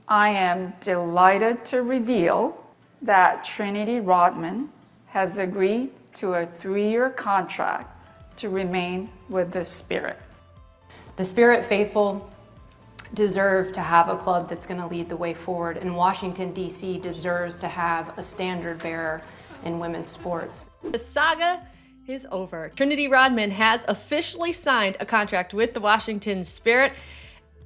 I am delighted to reveal that Trinity Rodman has agreed to a 3-year contract to remain with the Spirit. The Spirit faithful deserve to have a club that's going to lead the way forward, and Washington, D.C. deserves to have a standard bearer in women's sports. The saga is over. Trinity Rodman has officially signed a contract with the Washington Spirit.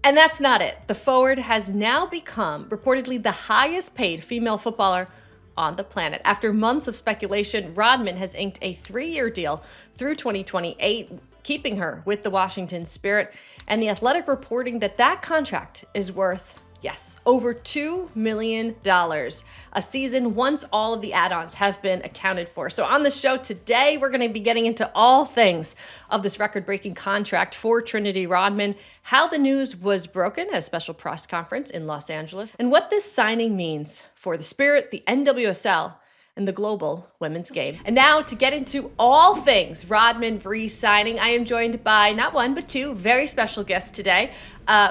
And that's not it. The forward has now become reportedly the highest paid female footballer on the planet. After months of speculation, Rodman has inked a 3-year deal through 2028, keeping her with the Washington Spirit. And The Athletic reporting that that contract is worth, yes, over $2 million a season once all of the add-ons have been accounted for. So on the show today, we're going to be getting into all things of this record-breaking contract for Trinity Rodman, how the news was broken at a special press conference in Los Angeles, and what this signing means for the Spirit, the NWSL, and the global women's game. And now to get into all things Rodman re-signing, I am joined by not one, but two very special guests today.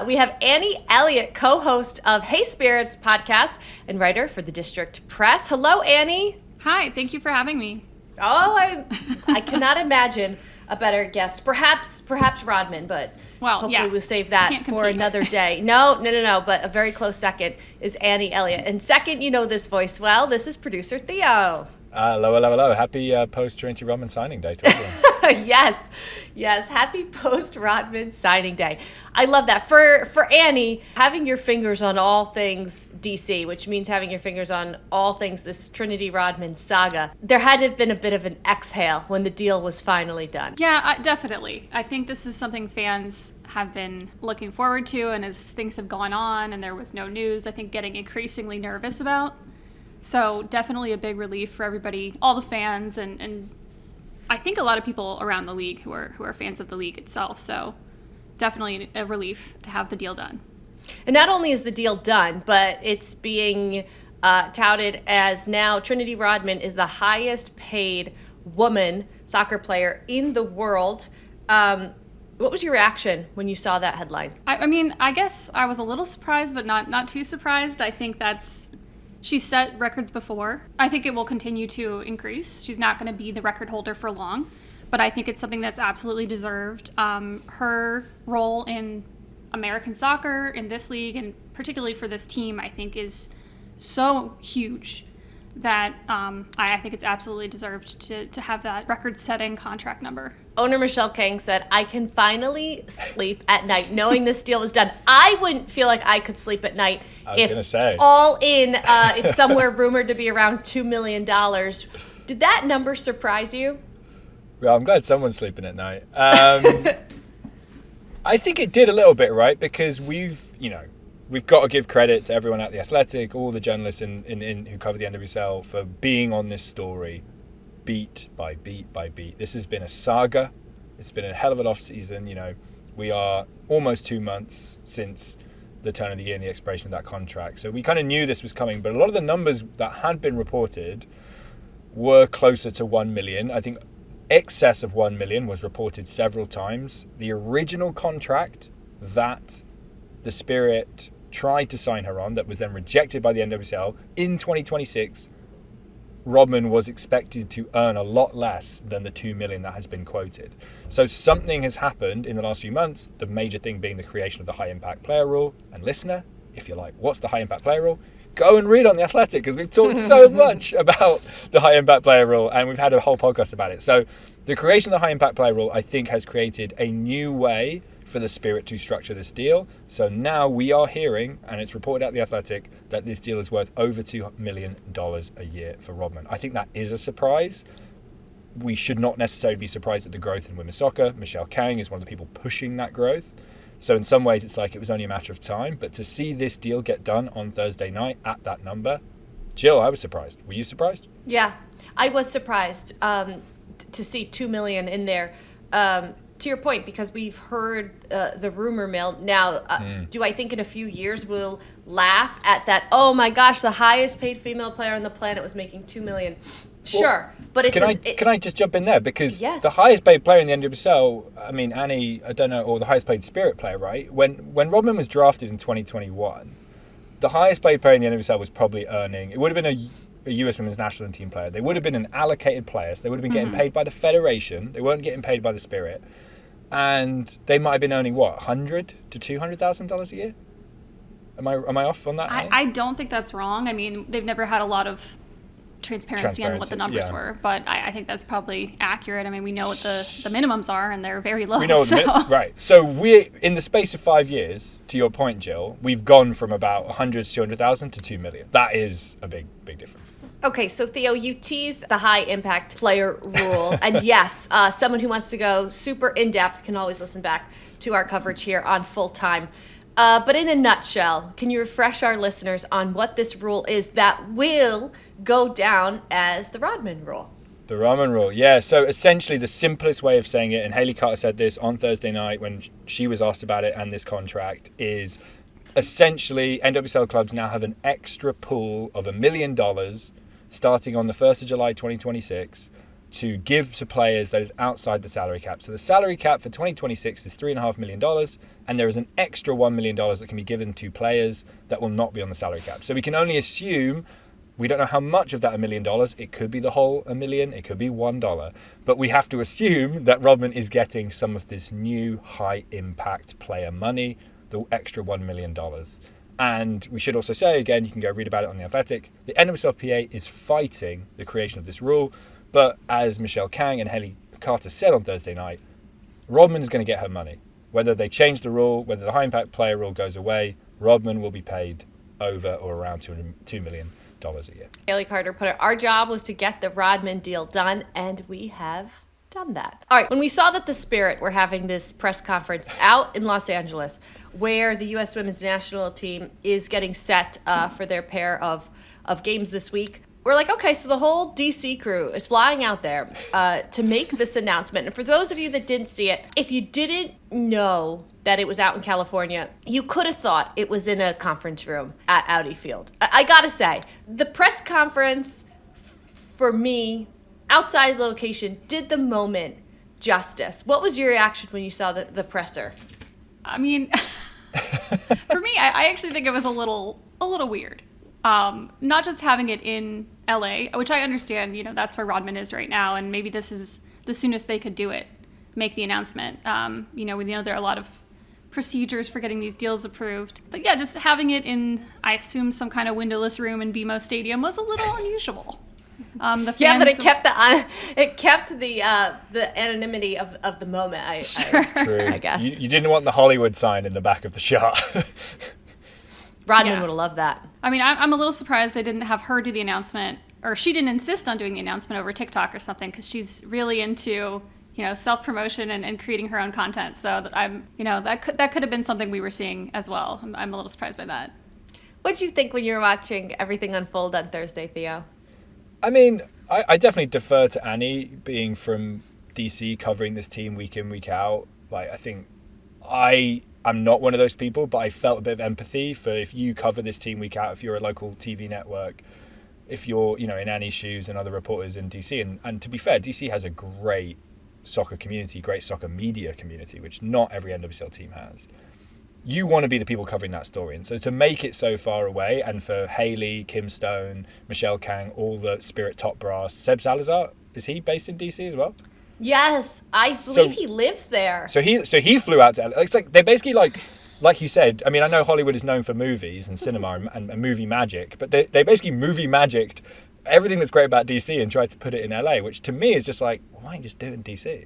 We have Annie Elliott, co-host of Hey Spirits podcast and writer for the District Press. Hello, Annie. Hi, thank you for having me. Oh, I cannot imagine a better guest. Perhaps Rodman, but hopefully we'll save that for another day. No, but a very close second is Annie Elliott. And second, you know this voice well, this is producer Theo. Hello. Happy post-Trinity Rodman signing day to everyone. Yes. Happy post-Rodman signing day. I love that. For Annie, having your fingers on all things DC, which means having your fingers on all things this Trinity Rodman saga, there had to have been a bit of an exhale when the deal was finally done. Yeah, definitely. I think this is something fans have been looking forward to, and as things have gone on and there was no news, I think getting increasingly nervous about. So definitely a big relief for everybody, all the fans, and I think a lot of people around the league who are fans of the league itself. So definitely a relief to have the deal done. And not only is the deal done, but it's being touted as now Trinity Rodman is the highest paid woman soccer player in the world. What was your reaction when you saw that headline? I mean, I guess I was a little surprised, but not too surprised. I think she's set records before. I think it will continue to increase. She's not going to be the record holder for long, but I think it's something that's absolutely deserved. Her role in American soccer, in this league, and particularly for this team, I think is so huge that I think it's absolutely deserved to have that record-setting contract number. Owner Michelle Kang said, I can finally sleep at night knowing this deal was done. I wouldn't feel like I could sleep at night if all in, it's somewhere rumored to be around $2 million. Did that number surprise you? Well, I'm glad someone's sleeping at night. I think it did a little bit, right? Because we've got to give credit to everyone at The Athletic, all the journalists in who cover the NWSL for being on this story beat by beat by beat. This has been a saga. It's been a hell of an off-season. We are almost 2 months since the turn of the year and the expiration of that contract. So we kind of knew this was coming, but a lot of the numbers that had been reported were closer to 1 million. I think excess of 1 million was reported several times. The original contract that the Spirit tried to sign her on, that was then rejected by the NWSL in 2026, Rodman was expected to earn a lot less than the 2 million that has been quoted. So something has happened in the last few months, the major thing being the creation of the high impact player rule. And listener, if you're like, what's the high impact player rule? Go and read on The Athletic, because we've talked so much about the high impact player rule, and we've had a whole podcast about it. So the creation of the high impact player rule, I think, has created a new way for the Spirit to structure this deal. So now we are hearing, and it's reported at The Athletic, that this deal is worth over $2 million a year for Rodman. I think that is a surprise. We should not necessarily be surprised at the growth in women's soccer. Michelle Kang is one of the people pushing that growth. So in some ways, it's like it was only a matter of time. But to see this deal get done on Thursday night at that number, Jill, I was surprised. Were you surprised? Yeah, I was surprised to see 2 million in there. To your point, because we've heard the rumor mill. Now, do I think in a few years we'll laugh at that? Oh my gosh, the highest paid female player on the planet was making 2 million. Sure, well, but can I just jump in there, because yes. The highest paid player in the NWSL, I mean, Annie, I don't know, or the highest paid Spirit player, right? When Rodman was drafted in 2021, the highest paid player in the NWSL was probably earning, it would have been a US Women's National Team player. They would have been an allocated player, so they would have been getting paid by the federation. They weren't getting paid by the Spirit. And they might have been earning, what, $100,000 to $200,000 a year? Am I off on that? I don't think that's wrong. I mean, they've never had a lot of transparency on what the numbers were, but I think that's probably accurate. I mean, we know what the minimums are, and they're very low. We know right. So we, in the space of 5 years, to your point, Jill, we've gone from about 100 to 200,000 to 2 million. That is a big difference. Okay, so Theo, you teased the high impact player rule. And yes, someone who wants to go super in depth can always listen back to our coverage here on Full Time. But in a nutshell, can you refresh our listeners on what this rule is that will go down as the Rodman rule? The Rodman rule, yeah. So essentially the simplest way of saying it, and Haley Carter said this on Thursday night when she was asked about it and this contract, is essentially NWSL clubs now have an extra pool of $1 million starting on the 1st of July 2026 to give to players that is outside the salary cap. So the salary cap for 2026 is $3.5 million, and there is an extra $1 million that can be given to players that will not be on the salary cap. So we can only assume, we don't know how much of that $1 million, it could be the whole $1 million, it could be $1, but we have to assume that Rodman is getting some of this new high impact player money, the extra $1 million. And we should also say, again, you can go read about it on The Athletic, the NWSLPA is fighting the creation of this rule. But as Michelle Kang and Haley Carter said on Thursday night, Rodman is going to get her money. Whether they change the rule, whether the high impact player rule goes away, Rodman will be paid over or around $2 million a year. Haley Carter put it, our job was to get the Rodman deal done, and we have done that. All right, when we saw that the Spirit were having this press conference out in Los Angeles, where the U.S. Women's National Team is getting set for their pair of games this week, we're like, okay, so the whole DC crew is flying out there to make this announcement. And for those of you that didn't see it, if you didn't know that it was out in California, you could have thought it was in a conference room at Audi Field. I gotta say, the press conference, for me, outside of the location, did the moment justice. What was your reaction when you saw the presser? I mean, for me, I actually think it was a little weird. Not just having it in LA, which I understand, that's where Rodman is right now, and maybe this is the soonest they could do it, make the announcement. We know there are a lot of procedures for getting these deals approved. But yeah, just having it in, I assume, some kind of windowless room in BMO Stadium was a little unusual. The fans, yeah, but it kept the anonymity of the moment. Sure. I guess you didn't want the Hollywood sign in the back of the shot. Rodman would have loved that. I mean, I'm a little surprised they didn't have her do the announcement, or she didn't insist on doing the announcement over TikTok or something, because she's really into self-promotion and creating her own content. So that could have been something we were seeing as well. I'm a little surprised by that. What did you think when you were watching everything unfold on Thursday, Theo? I mean, I definitely defer to Annie, being from DC, covering this team week in, week out. Like, I think I'm not one of those people, but I felt a bit of empathy for if you cover this team week out, if you're a local TV network, if you're, in Annie's shoes and other reporters in DC. And to be fair, DC has a great soccer community, great soccer media community, which not every NWSL team has. You want to be the people covering that story. And so to make it so far away, and for Haley, Kim Stone, Michelle Kang, all the Spirit top brass, Seb Salazar, is he based in DC as well? Yes, I believe he lives there. So he flew out to LA. It's like they're basically like you said. I mean, I know Hollywood is known for movies and cinema and movie magic, but they basically movie magicked everything that's great about DC and tried to put it in LA, which to me is just like, why don't you just do it in DC?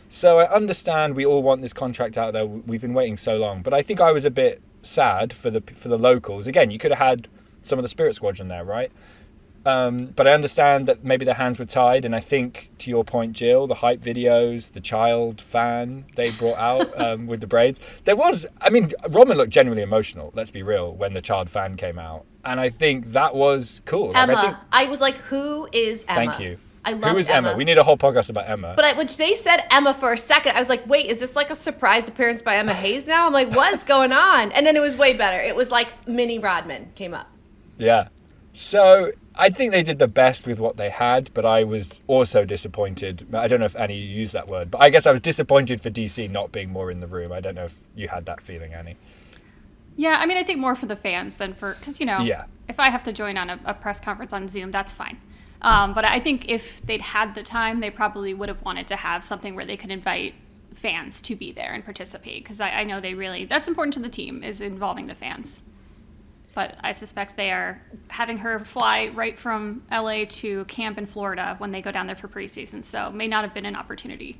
So I understand we all want this contract out there. We've been waiting so long, but I think I was a bit sad for the locals. Again, you could have had some of the Spirit Squadron there, right? But I understand that maybe their hands were tied, and I think, to your point, Jill, the hype videos, the child fan they brought out with the braids, Rodman looked genuinely emotional, let's be real, when the child fan came out, and I think that was cool. Emma. I was like, who is Emma? Thank you. I love Who is Emma? We need a whole podcast about Emma. But when they said Emma for a second, I was like, wait, is this like a surprise appearance by Emma Hayes now? I'm like, what is going on? And then it was way better. It was like mini Rodman came up. Yeah. So I think they did the best with what they had, but I was also disappointed. I don't know if Annie used that word, but I guess I was disappointed for DC not being more in the room. I don't know if you had that feeling, Annie. Yeah, I mean, I think more for the fans than for, because, Yeah. if I have to join on a press conference on Zoom, that's fine. But I think if they'd had the time, they probably would have wanted to have something where they could invite fans to be there and participate, because I know that's important to the team, is involving the fans. But I suspect they are having her fly right from LA to camp in Florida when they go down there for preseason, so it may not have been an opportunity.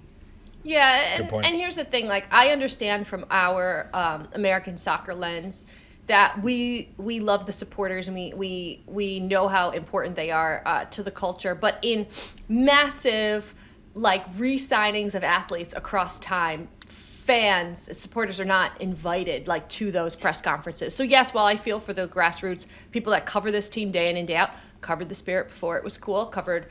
Yeah, Good point. and here's the thing, like, I understand from our American soccer lens that we love the supporters, and we know how important they are to the culture, but in massive, like, re-signings of athletes across time, fans, supporters are not invited, like, to those press conferences. So yes, while I feel for the grassroots people that cover this team day in and day out, covered the Spirit before it was cool, covered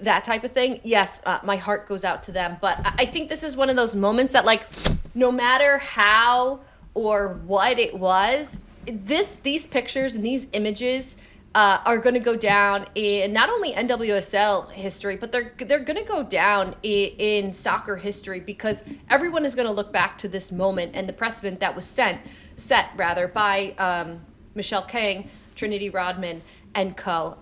that type of thing, yes, my heart goes out to them. But I think this is one of those moments that, like, no matter how or what it was, these pictures and these images are going to go down in not only NWSL history, but they're going to go down in soccer history, because everyone is going to look back to this moment and the precedent that was set by Michelle Kang, Trinity Rodman, and co.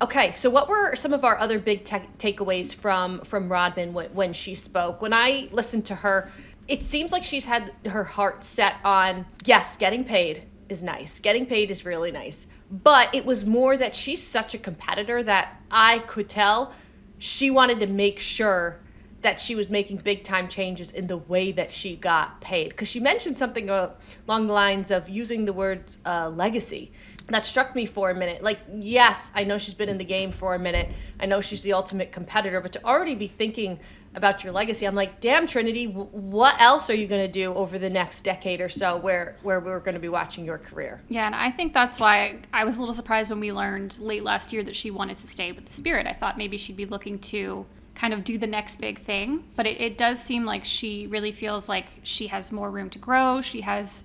Okay, so what were some of our other big takeaways from Rodman when she spoke? When I listened to her, it seems like she's had her heart set on, yes, getting paid is nice. Getting paid is really nice. But it was more that she's such a competitor that I could tell she wanted to make sure that she was making big time changes in the way that she got paid. Because she mentioned something along the lines of using the words legacy. That struck me for a minute. Like, yes, I know she's been in the game for a minute. I know she's the ultimate competitor, but to already be thinking about your legacy, I'm like, damn, Trinity, what else are you going to do over the next decade or so where we're going to be watching your career? Yeah, and I think that's why I was a little surprised when we learned late last year that she wanted to stay with the Spirit. I thought maybe she'd be looking to kind of do the next big thing, but it does seem like she really feels like she has more room to grow. She has,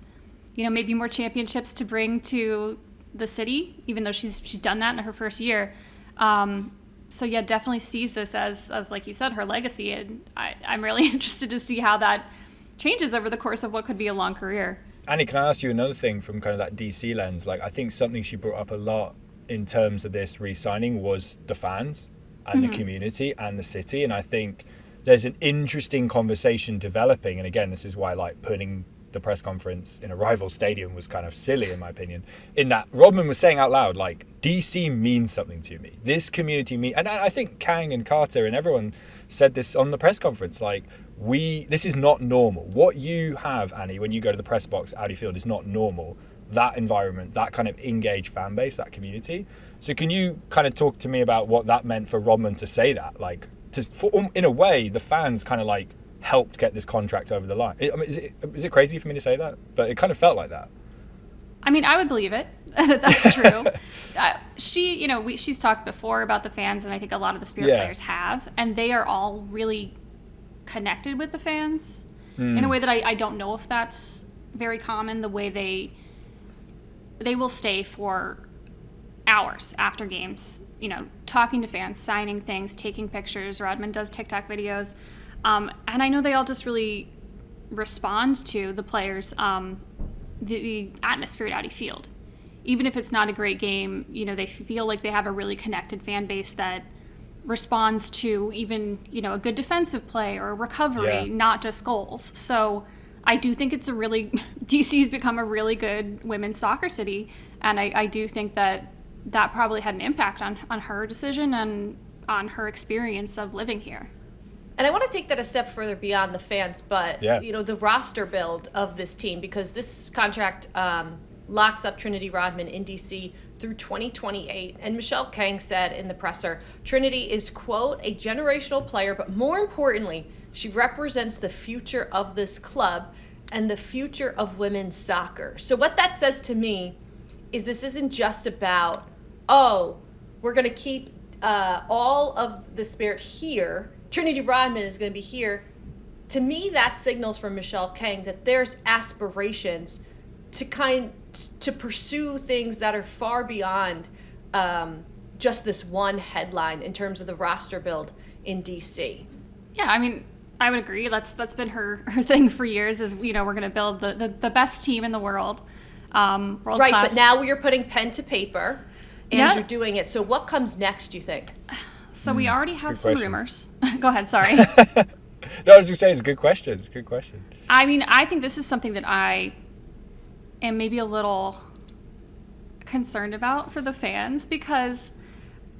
maybe more championships to bring to the city, even though she's done that in her first year. So yeah, definitely sees this as like you said, her legacy, and I'm really interested to see how that changes over the course of what could be a long career. Annie, can I ask you another thing from kind of that DC lens? Like, I think something she brought up a lot in terms of this re-signing was the fans and the community and the city, and I think there's an interesting conversation developing, and again, this is why, like, putting the press conference in a rival stadium was kind of silly, in my opinion, in that Rodman was saying out loud, like, DC means something to me. This community and I think Kang and Carter and everyone said this on the press conference, like, this is not normal. What you have, Annie, when you go to the press box at Audi Field is not normal. That environment, that kind of engaged fan base, that community. So can you kind of talk to me about what that meant for Rodman to say that? Like, in a way, the fans kind of, like, helped get this contract over the line. I mean, is it crazy for me to say that? But it kind of felt like that. I mean, I would believe it. That's true. She's talked before about the fans, and I think a lot of the Spirit players have, and they are all really connected with the fans in a way that I don't know if that's very common. The way they will stay for hours after games, talking to fans, signing things, taking pictures. Rodman does TikTok videos. And I know they all just really respond to the players, the atmosphere at Audi Field. Even if it's not a great game, they feel like they have a really connected fan base that responds to even, a good defensive play or a recovery, not just goals. So I do think DC's become a really good women's soccer city. And I do think that probably had an impact on her decision and on her experience of living here. And I want to take that a step further beyond the fans, but the roster build of this team, because this contract locks up Trinity Rodman in DC through 2028. And Michelle Kang said in the presser, Trinity is, quote, a generational player, but more importantly, she represents the future of this club and the future of women's soccer. So what that says to me is this isn't just about, we're going to keep all of the Spirit here. Trinity Rodman is going to be here. To me, that signals from Michelle Kang that there's aspirations to pursue things that are far beyond just this one headline in terms of the roster build in DC. Yeah, I mean, I would agree. That's been her thing for years is, we're going to build the best team in the world. World Right, class. but now you're putting pen to paper and Yeah. you're doing it. So what comes next, do you think? So we already have Good some question. rumors. Go ahead, sorry. No, I was just saying, it's a good question. It's a good question. I mean, I think this is something that I am maybe a little concerned about for the fans, because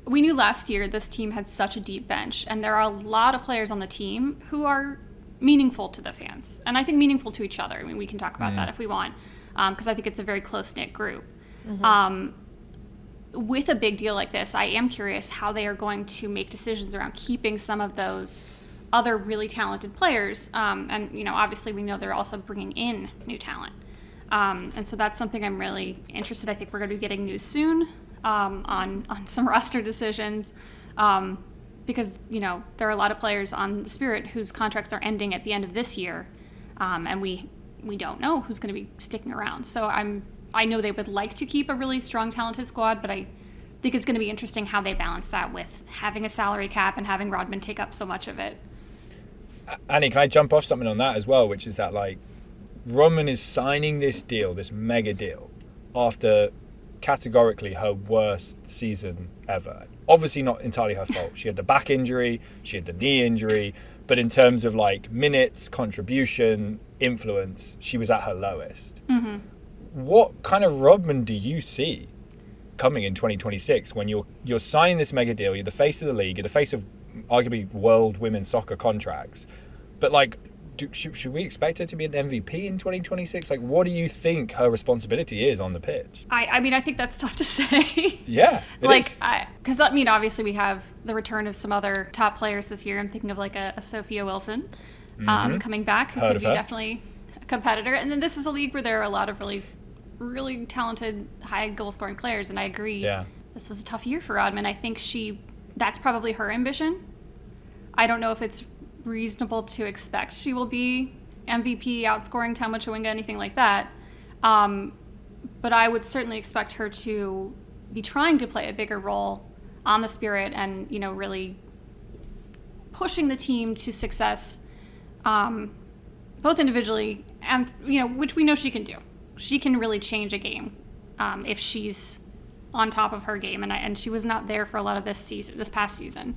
we knew last year this team had such a deep bench, and there are a lot of players on the team who are meaningful to the fans, and I think meaningful to each other. I mean, we can talk about that if we want, because I think it's a very close-knit group. With a big deal like this, I am curious how they are going to make decisions around keeping some of those other really talented players. And, obviously we know they're also bringing in new talent. And so that's something I'm really interested. I think we're going to be getting news soon on some roster decisions, because, there are a lot of players on the Spirit whose contracts are ending at the end of this year, and we don't know who's going to be sticking around. So I know they would like to keep a really strong, talented squad, but I think it's going to be interesting how they balance that with having a salary cap and having Rodman take up so much of it. Annie, can I jump off something on that as well, which is that, Rodman is signing this deal, this mega deal, after categorically her worst season ever. Obviously not entirely her fault. She had the back injury, she had the knee injury, but in terms of minutes, contribution, influence, she was at her lowest. Mm-hmm. What kind of Rodman do you see coming in 2026 when you're signing this mega deal? You're the face of the league, you're the face of arguably world women's soccer contracts, but should we expect her to be an MVP in 2026? What do you think her responsibility is on the pitch? I mean, I think that's tough to say. Yeah, because obviously we have the return of some other top players this year. I'm thinking of a Sophia Wilson coming back, who could be definitely a competitor. And then this is a league where there are a lot of really, really talented, high goal-scoring players. And I agree, this was a tough year for Rodman. I think that's probably her ambition. I don't know if it's reasonable to expect she will be MVP, outscoring Thelma Chawinga, anything like that. But I would certainly expect her to be trying to play a bigger role on the Spirit and, really pushing the team to success, both individually and, which we know she can do. She can really change a game if she's on top of her game, and she was not there for a lot of this past season.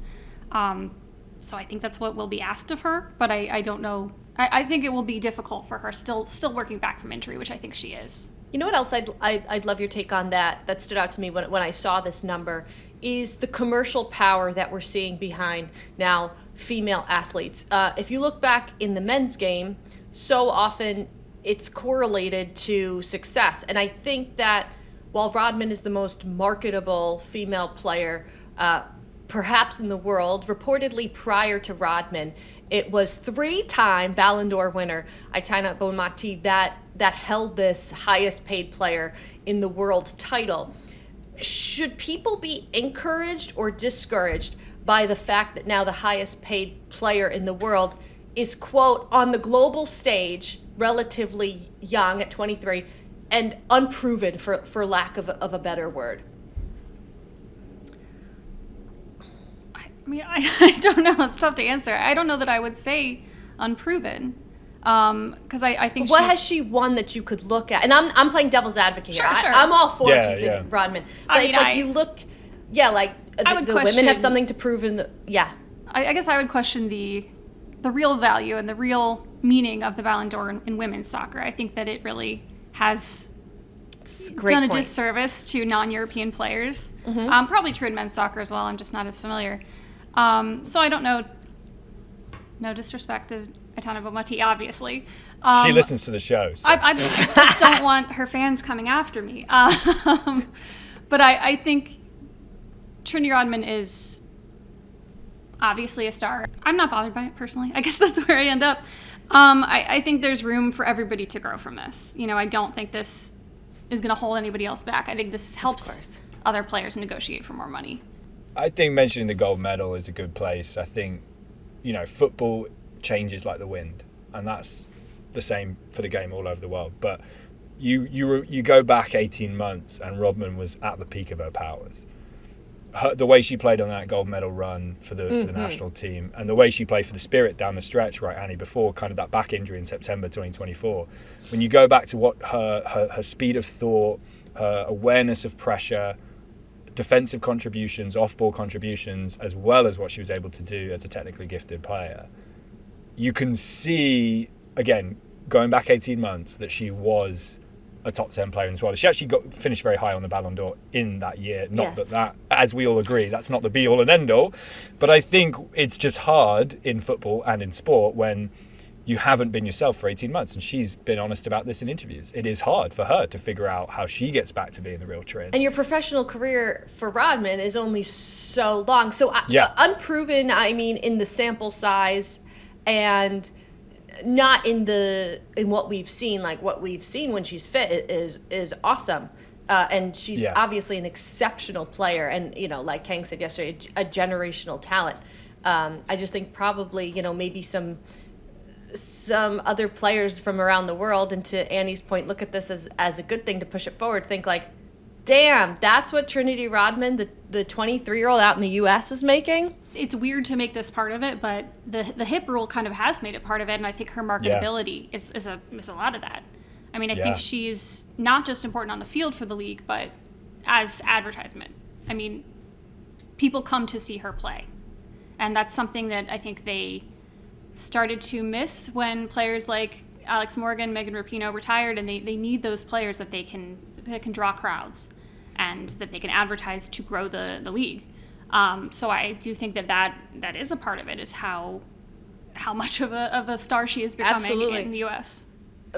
So I think that's what will be asked of her, but I don't know. I think it will be difficult for her, still working back from injury, which I think she is. You know what else I'd love your take on that stood out to me when I saw this number is the commercial power that we're seeing behind now female athletes. If you look back in the men's game, so often it's correlated to success. And I think that while Rodman is the most marketable female player, perhaps in the world, reportedly prior to Rodman, it was 3-time Ballon d'Or winner Aitana Bonmati that held this highest paid player in the world title. Should people be encouraged or discouraged by the fact that now the highest paid player in the world is, quote, on the global stage, relatively young at 23, and unproven, for lack of a better word? I mean, I don't know. It's tough to answer. I don't know that I would say unproven, because I think what has she won that you could look at? And I'm playing devil's advocate here. Sure. I'm all for keeping Rodman. But I mean, you look, the women have something to prove in the, I guess I would question the real value and the real meaning of the Ballon d'Or in women's soccer. I think that it really has done a disservice to non-European players. Mm-hmm. Probably true in men's soccer as well. I'm just not as familiar. So I don't know. No disrespect to Aitana Bonmati, obviously. She listens to the show. So. I just don't want her fans coming after me. But I think Trinity Rodman is obviously a star. I'm not bothered by it personally. I guess that's where I end up. I think there's room for everybody to grow from this. I don't think this is going to hold anybody else back. I think this helps other players negotiate for more money. I think mentioning the gold medal is a good place. I think, football changes like the wind, and that's the same for the game all over the world. But you go back 18 months, and Rodman was at the peak of her powers. the way she played on that gold medal run for the national team, and the way she played for the Spirit down the stretch, right, Annie, before kind of that back injury in September 2024. When you go back to what her speed of thought, her awareness of pressure, defensive contributions, off-ball contributions, as well as what she was able to do as a technically gifted player, you can see, again, going back 18 months, that she was a top 10 player as well. She actually finished very high on the Ballon d'Or in that year. Not that, as we all agree, that's not the be-all and end-all. But I think it's just hard in football and in sport when you haven't been yourself for 18 months. And she's been honest about this in interviews. It is hard for her to figure out how she gets back to being the real Trin. And your professional career for Rodman is only so long. So unproven, I mean, in the sample size and not in what we've seen. Like what we've seen when she's fit is awesome. And she's obviously an exceptional player. And, like Kang said yesterday, a generational talent. I just think probably, maybe some other players from around the world, and to Annie's point, look at this as a good thing to push it forward. Think like, damn, that's what Trinity Rodman, the 23-year-old out in the U.S. is making. It's weird to make this part of it, but the hip rule kind of has made it part of it, and I think her marketability is a lot of that. I mean, I think she's not just important on the field for the league, but as advertisement. I mean, people come to see her play, and that's something that I think they started to miss when players like Alex Morgan, Megan Rapinoe retired, and they need those players that can draw crowds and that they can advertise to grow the league. So I do think that is a part of it, is how much of a star she is becoming in the U.S.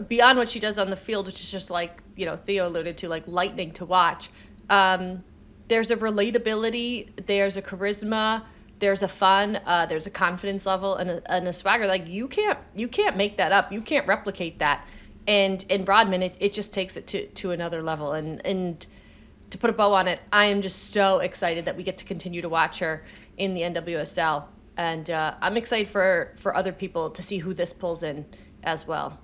Beyond what she does on the field, which is just like, Theo alluded to, like lightning to watch. There's a relatability, there's a charisma, there's a fun, there's a confidence level and a swagger. Like you can't make that up. You can't replicate that. And in Rodman, it just takes it to another level. And to put a bow on it, I am just so excited that we get to continue to watch her in the NWSL. And I'm excited for other people to see who this pulls in as well.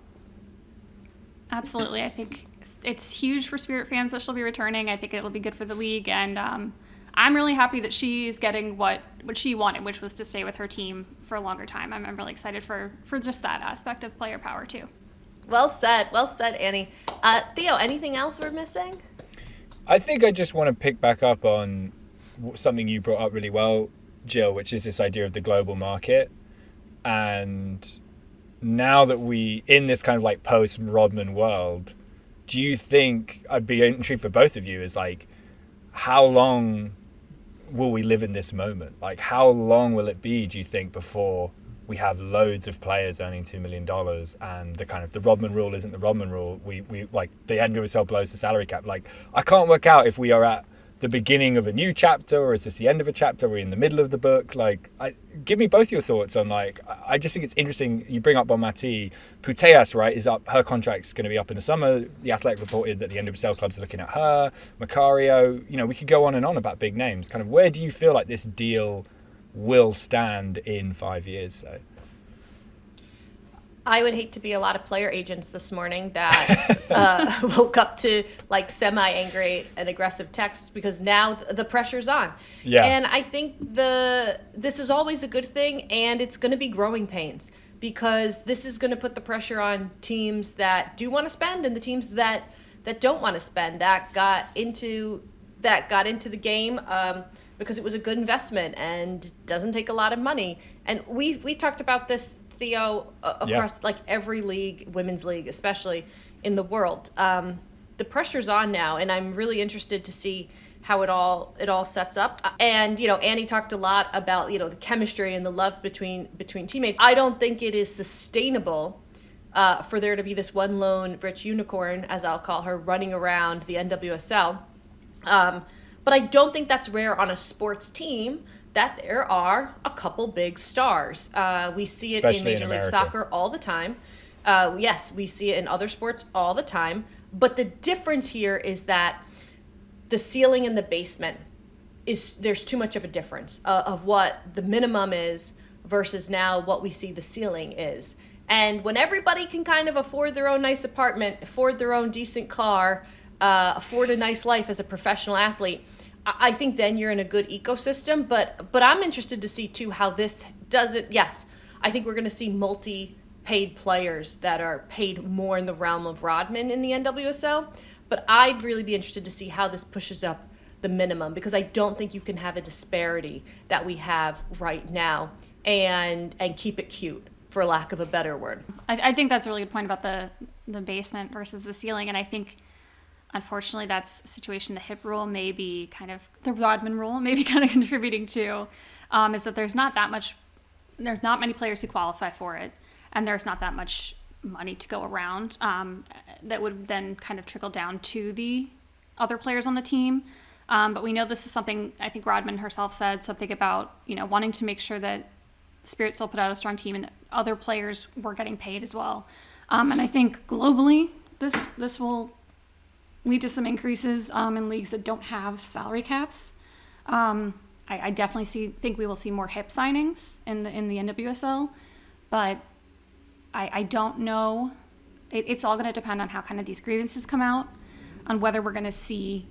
Absolutely. I think it's huge for Spirit fans that she'll be returning. I think it'll be good for the league. And I'm really happy that she's getting what she wanted, which was to stay with her team for a longer time. I'm really excited for just that aspect of player power, too. Well said, Annie. Theo, anything else we're missing? I think I just want to pick back up on something you brought up really well, Jill, which is this idea of the global market. And now that in this kind of like post-Rodman world, do you think, I'd be intrigued for both of you, is like, how long will we live in this moment? Like, how long will it be, do you think, before we have loads of players earning $2 million and the Rodman rule isn't the Rodman rule? We like, the NWSL blows the salary cap. Like, I can't work out if we are at the beginning of a new chapter or is this the end of a chapter? Are we in the middle of the book? Like, give me both your thoughts on, like, I just think it's interesting. You bring up Bonmati. Putellas, right, is up. Her contract's going to be up in the summer. The Athletic reported that the NWSL clubs are looking at her. Macario, we could go on and on about big names. Kind of, where do you feel like this deal will stand in 5 years? So I would hate to be a lot of player agents this morning that woke up to like semi-angry and aggressive texts, because now the pressure's on. Yeah. And I think this is always a good thing, and it's going to be growing pains, because this is going to put the pressure on teams that do want to spend and the teams that don't want to spend, that got into the game because it was a good investment and doesn't take a lot of money. And we talked about this, Theo, across like every league, women's league especially, in the world. The pressure's on now, and I'm really interested to see how it all sets up. And Annie talked a lot about the chemistry and the love between teammates. I don't think it is sustainable for there to be this one lone rich unicorn, as I'll call her, running around the NWSL. But I don't think that's rare on a sports team, that there are a couple big stars. We see it especially in Major League Soccer all the time. Yes, we see it in other sports all the time. But the difference here is that the ceiling and the basement there's too much of a difference of what the minimum is versus now what we see the ceiling is. And when everybody can kind of afford their own nice apartment, afford their own decent car, afford a nice life as a professional athlete, I think then you're in a good ecosystem. But I'm interested to see too how this does it. Yes, I think we're going to see multi-paid players that are paid more in the realm of Rodman in the NWSL. But I'd really be interested to see how this pushes up the minimum, because I don't think you can have a disparity that we have right now and keep it cute, for lack of a better word. I think that's a really good point about the basement versus the ceiling. And I think, unfortunately, that's a situation the hip rule may be kind of, the Rodman rule may be kind of contributing to, is that there's not many players who qualify for it. And there's not that much money to go around that would then kind of trickle down to the other players on the team. But we know this is something, I think Rodman herself said something about, wanting to make sure that the Spirit still put out a strong team and that other players were getting paid as well. And I think globally, this will lead to some increases in leagues that don't have salary caps. I definitely think we will see more hip signings in the NWSL, but I don't know. It's all going to depend on how kind of these grievances come out, on whether we're going to see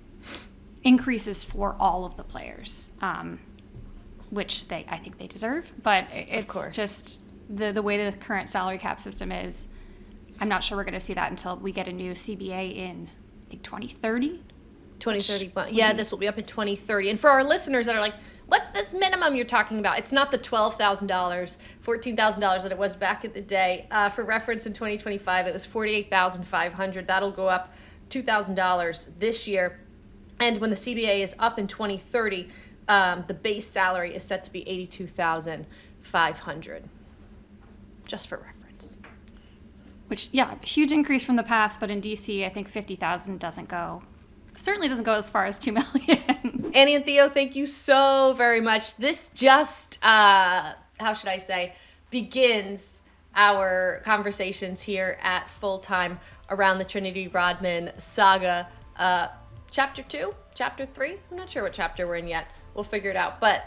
increases for all of the players, which I think they deserve. But it's just the way the current salary cap system is. I'm not sure we're going to see that until we get a new CBA in, I think, 2030. 2030. Yeah, this will be up in 2030. And for our listeners that are like, what's this minimum you're talking about? It's not the $12,000, $14,000 that it was back in the day. For reference, in 2025, it was $48,500. That'll go up $2,000 this year. And when the CBA is up in 2030, the base salary is set to be $82,500. Just for reference. Which, yeah, huge increase from the past, but in DC, I think 50,000 certainly doesn't go as far as 2 million. Annie and Theo, thank you so very much. This just, begins our conversations here at Full Time around the Trinity Rodman saga. Chapter 2, Chapter 3, I'm not sure what chapter we're in yet. We'll figure it out, but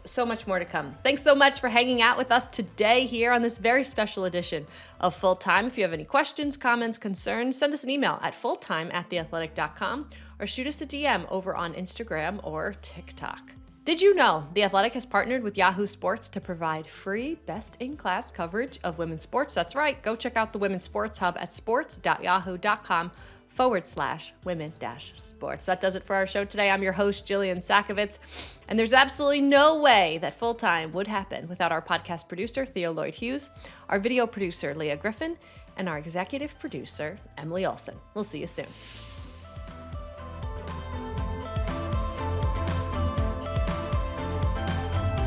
so much more to come. Thanks so much for hanging out with us today here on this very special edition of Full Time. If you have any questions, comments, concerns, send us an email at fulltime@theathletic.com or shoot us a DM over on Instagram or TikTok. Did you know The Athletic has partnered with Yahoo Sports to provide free best-in-class coverage of women's sports? That's right. Go check out the Women's Sports Hub at sports.yahoo.com/women-sports. That does it for our show today. I'm your host, Jillian Sakovits, and there's absolutely no way that Full Time would happen without our podcast producer, Theo Lloyd-Hughes, our video producer, Leah Griffin, and our executive producer, Emily Olson. We'll see you soon.